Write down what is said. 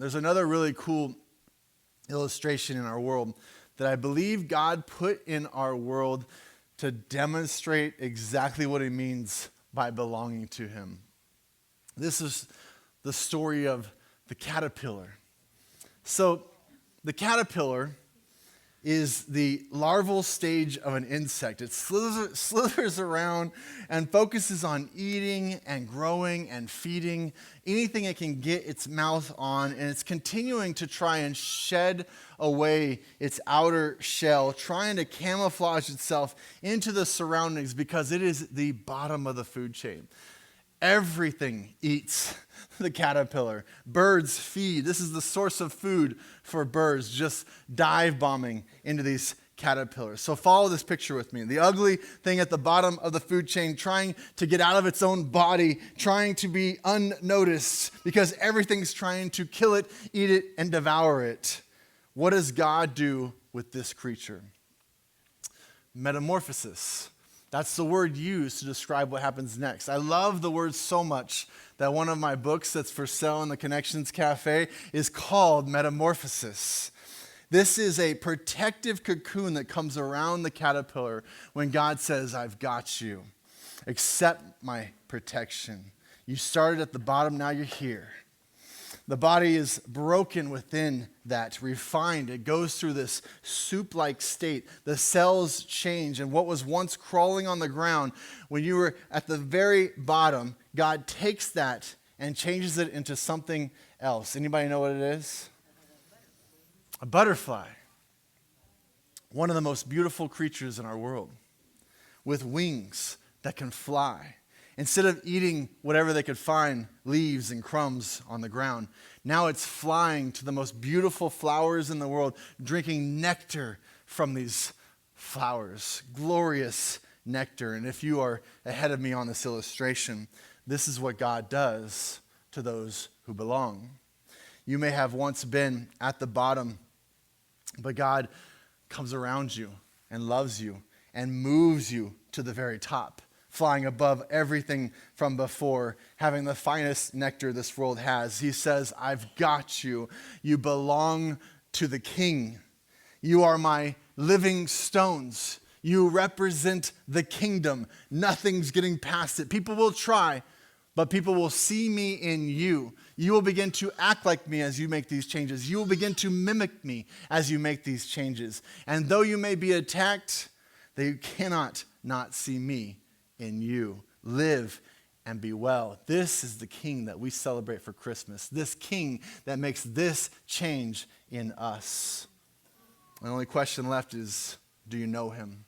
There's another really cool illustration in our world that I believe God put in our world to demonstrate exactly what it means by belonging to him. This is the story of the caterpillar. So the caterpillar is the larval stage of an insect. It slithers around and focuses on eating and growing and feeding anything it can get its mouth on, and it's continuing to try and shed away its outer shell, trying to camouflage itself into the surroundings because it is the bottom of the food chain. Everything eats the caterpillar. Birds feed. This is the source of food for birds, just dive bombing into these caterpillars. So follow this picture with me. The ugly thing at the bottom of the food chain, trying to get out of its own body, trying to be unnoticed because everything's trying to kill it, eat it, and devour it. What does God do with this creature? Metamorphosis. That's the word used to describe what happens next. I love the word so much that one of my books that's for sale in the Connections Cafe is called Metamorphosis. This is a protective cocoon that comes around the caterpillar when God says, I've got you. Accept my protection. You started at the bottom, now you're here. The body is broken within that, refined. It goes through this soup-like state. The cells change, and what was once crawling on the ground, when you were at the very bottom, God takes that and changes it into something else. Anybody know what it is? A butterfly. One of the most beautiful creatures in our world, with wings that can fly. Instead of eating whatever they could find, leaves and crumbs on the ground, now it's flying to the most beautiful flowers in the world, drinking nectar from these flowers, glorious nectar. And if you are ahead of me on this illustration, this is what God does to those who belong. You may have once been at the bottom, but God comes around you and loves you and moves you to the very top, flying above everything from before, having the finest nectar this world has. He says, I've got you. You belong to the King. You are my living stones. You represent the kingdom. Nothing's getting past it. People will try, but people will see me in you. You will begin to act like me as you make these changes. You will begin to mimic me as you make these changes. And though you may be attacked, they cannot not see me in you. Live and be well. This is the King that we celebrate for Christmas. This King that makes this change in us. The only question left is, do you know him?